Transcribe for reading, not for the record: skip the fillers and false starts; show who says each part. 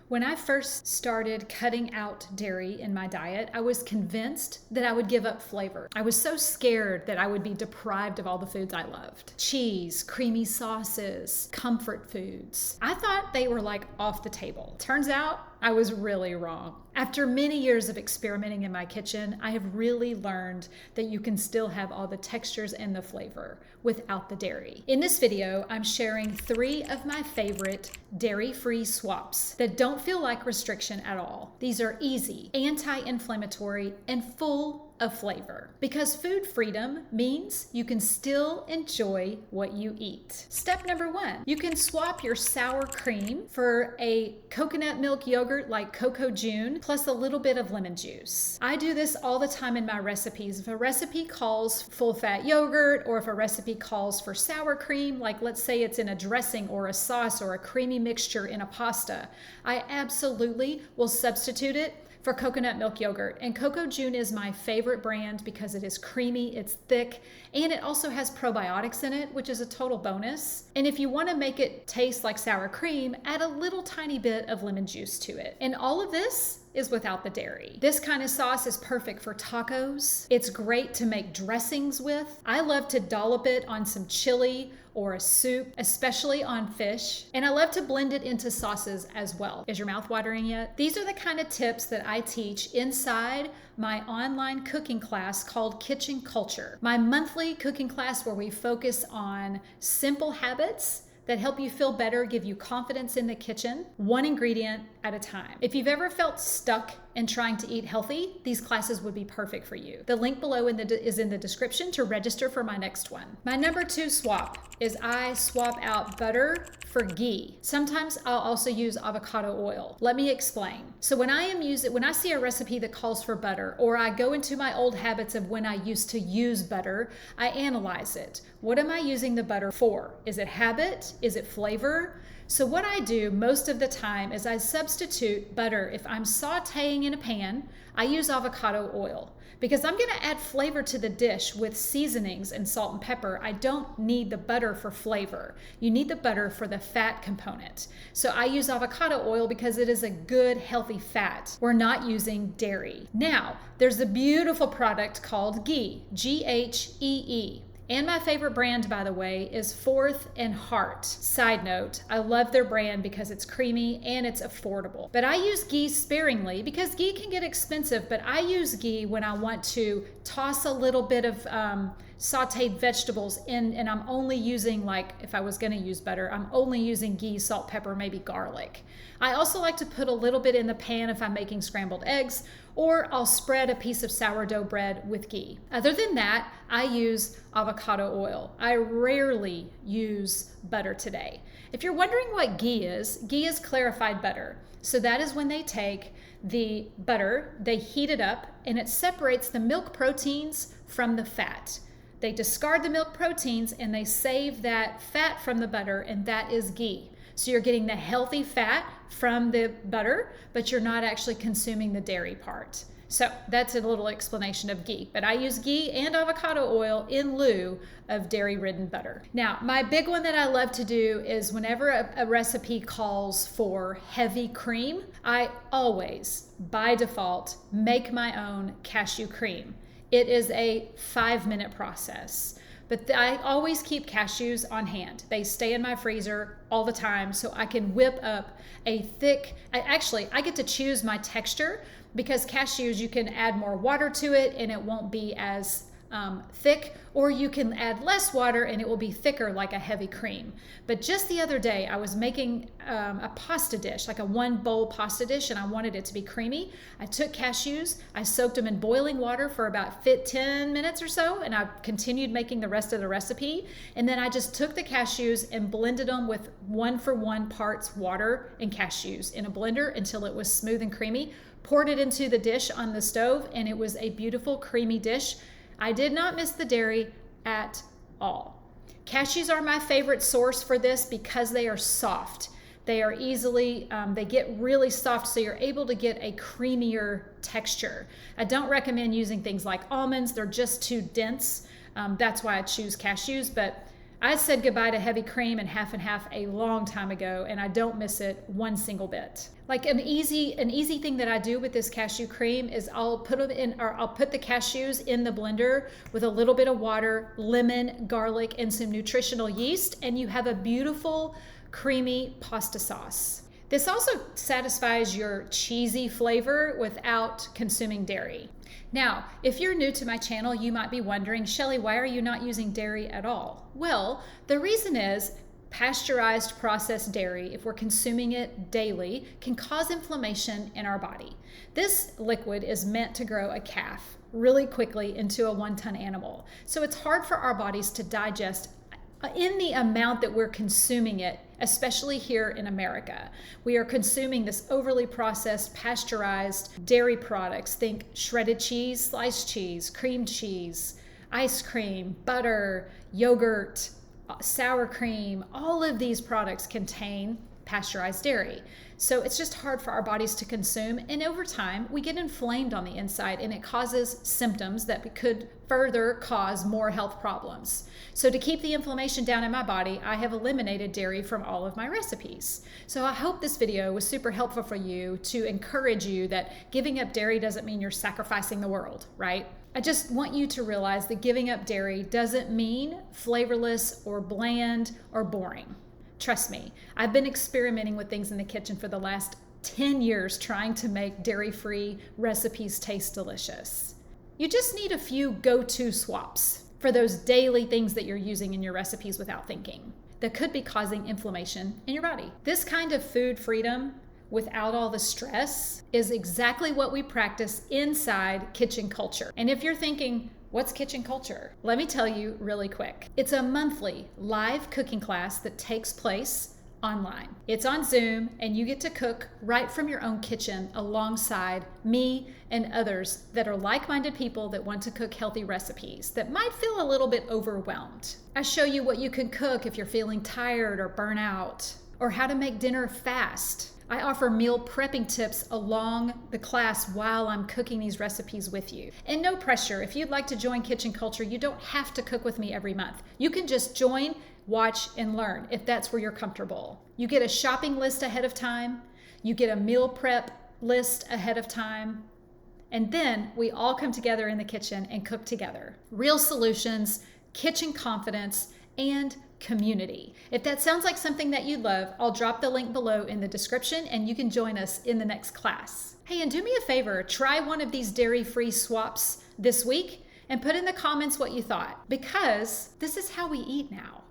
Speaker 1: When I first started cutting out dairy in my diet, I was convinced that I would give up flavor. I was so scared that I would be deprived of all the foods I loved. Cheese, creamy sauces, comfort foods. I thought they were like off the table. Turns out I was really wrong. After many years of experimenting in my kitchen, I have really learned that you can still have all the textures and the flavor without the dairy. In this video, I'm sharing 3 of my favorite dairy-free swaps that don't feel like restriction at all. These are easy, anti-inflammatory, and full of flavor. Because food freedom means you can still enjoy what you eat. Step number 1, you can swap your sour cream for a coconut milk yogurt like Cocoa June plus a little bit of lemon juice. I do this all the time in my recipes. If a recipe calls full fat yogurt, or if a recipe calls for sour cream, like let's say it's in a dressing or a sauce or a creamy mixture in a pasta, I absolutely will substitute it for coconut milk yogurt. And Cocoa June is my favorite brand because it is creamy, it's thick, and it also has probiotics in it, which is a total bonus. And if you want to make it taste like sour cream, add a little tiny bit of lemon juice to it. And all of this is without the dairy. This kind of sauce is perfect for tacos. It's great to make dressings with. I love to dollop it on some chili or a soup, especially on fish. And I love to blend it into sauces as well. Is your mouth watering yet? These are the kind of tips that I teach inside my online cooking class called Kitchen Culture, my monthly cooking class where we focus on simple habits that help you feel better, give you confidence in the kitchen, one ingredient at a time. If you've ever felt stuck in trying to eat healthy, these classes would be perfect for you. The link below is in the description to register for my next one. My number 2 swap is I swap out butter for ghee. Sometimes I'll also use avocado oil. Let me explain. So when I see a recipe that calls for butter, or I go into my old habits of when I used to use butter, I analyze it. What am I using the butter for? Is it habit? Is it flavor? So what I do most of the time is I substitute butter. If I'm sauteing in a pan, I use avocado oil because I'm going to add flavor to the dish with seasonings and salt and pepper. I don't need the butter for flavor. You need the butter for the fat component. So I use avocado oil because it is a good, healthy fat. We're not using dairy. Now, there's a beautiful product called ghee, Ghee. And my favorite brand, by the way, is Fourth and Heart. Side note, I love their brand because it's creamy and it's affordable. But I use ghee sparingly because ghee can get expensive, but I use ghee when I want to toss a little bit of sauteed vegetables in, and I'm only using, like if I was gonna use butter, I'm only using ghee, salt, pepper, maybe garlic. I also like to put a little bit in the pan if I'm making scrambled eggs, or I'll spread a piece of sourdough bread with ghee. Other than that, I use avocado oil. I rarely use butter today. If you're wondering what ghee is clarified butter. So that is when they take the butter, they heat it up, and it separates the milk proteins from the fat. They discard the milk proteins and they save that fat from the butter, and that is ghee. So you're getting the healthy fat from the butter, but you're not actually consuming the dairy part. So that's a little explanation of ghee. But I use ghee and avocado oil in lieu of dairy-ridden butter. Now, my big one that I love to do is whenever a recipe calls for heavy cream, I always, by default, make my own cashew cream. It is a 5-minute process. But I always keep cashews on hand. They stay in my freezer all the time so I can whip up a thick, I get to choose my texture because cashews, you can add more water to it and it won't be as thick, or you can add less water and it will be thicker like a heavy cream. But just the other day, I was making a pasta dish, like a 1-bowl pasta dish, and I wanted it to be creamy. I took cashews, I soaked them in boiling water for about 10 minutes or so, and I continued making the rest of the recipe. And then I just took the cashews and blended them with 1-for-1 parts water and cashews in a blender until it was smooth and creamy. Poured it into the dish on the stove, and it was a beautiful creamy dish. I did not miss the dairy at all. Cashews are my favorite source for this because they are soft. They are easily, they get really soft, so you're able to get a creamier texture. I don't recommend using things like almonds. They're just too dense. That's why I choose cashews, but I said goodbye to heavy cream and half a long time ago, and I don't miss it one single bit. Like an easy thing that I do with this cashew cream is I'll put the cashews in the blender with a little bit of water, lemon, garlic, and some nutritional yeast, and you have a beautiful creamy pasta sauce. This also satisfies your cheesy flavor without consuming dairy. Now, if you're new to my channel, you might be wondering, Shelley, why are you not using dairy at all? Well, the reason is pasteurized processed dairy, if we're consuming it daily, can cause inflammation in our body. This liquid is meant to grow a calf really quickly into a 1-ton animal. So it's hard for our bodies to digest in the amount that we're consuming it, especially here in America. We are consuming this overly processed, pasteurized dairy products. Think shredded cheese, sliced cheese, cream cheese, ice cream, butter, yogurt, sour cream. All of these products contain pasteurized dairy. So it's just hard for our bodies to consume, and over time we get inflamed on the inside, and it causes symptoms that could further cause more health problems. So to keep the inflammation down in my body, I have eliminated dairy from all of my recipes. So I hope this video was super helpful for you to encourage you that giving up dairy doesn't mean you're sacrificing the world, right? I just want you to realize that giving up dairy doesn't mean flavorless or bland or boring. Trust me, I've been experimenting with things in the kitchen for the last 10 years trying to make dairy-free recipes taste delicious. You just need a few go-to swaps for those daily things that you're using in your recipes without thinking that could be causing inflammation in your body. This kind of food freedom without all the stress is exactly what we practice inside kitchen culture. And if you're thinking, what's kitchen culture? Let me tell you really quick. It's a monthly live cooking class that takes place online. It's on Zoom, and you get to cook right from your own kitchen alongside me and others that are like-minded people that want to cook healthy recipes that might feel a little bit overwhelmed. I show you what you can cook if you're feeling tired or burnt out, or how to make dinner fast. I offer meal prepping tips along the class while I'm cooking these recipes with you. And no pressure. If you'd like to join Kitchen Culture, you don't have to cook with me every month. You can just join, watch, and learn if that's where you're comfortable. You get a shopping list ahead of time. You get a meal prep list ahead of time. And then we all come together in the kitchen and cook together. Real solutions, kitchen confidence, and community. If that sounds like something that you'd love, I'll drop the link below in the description and you can join us in the next class. Hey, and do me a favor, try one of these dairy-free swaps this week and put in the comments what you thought, because this is how we eat now.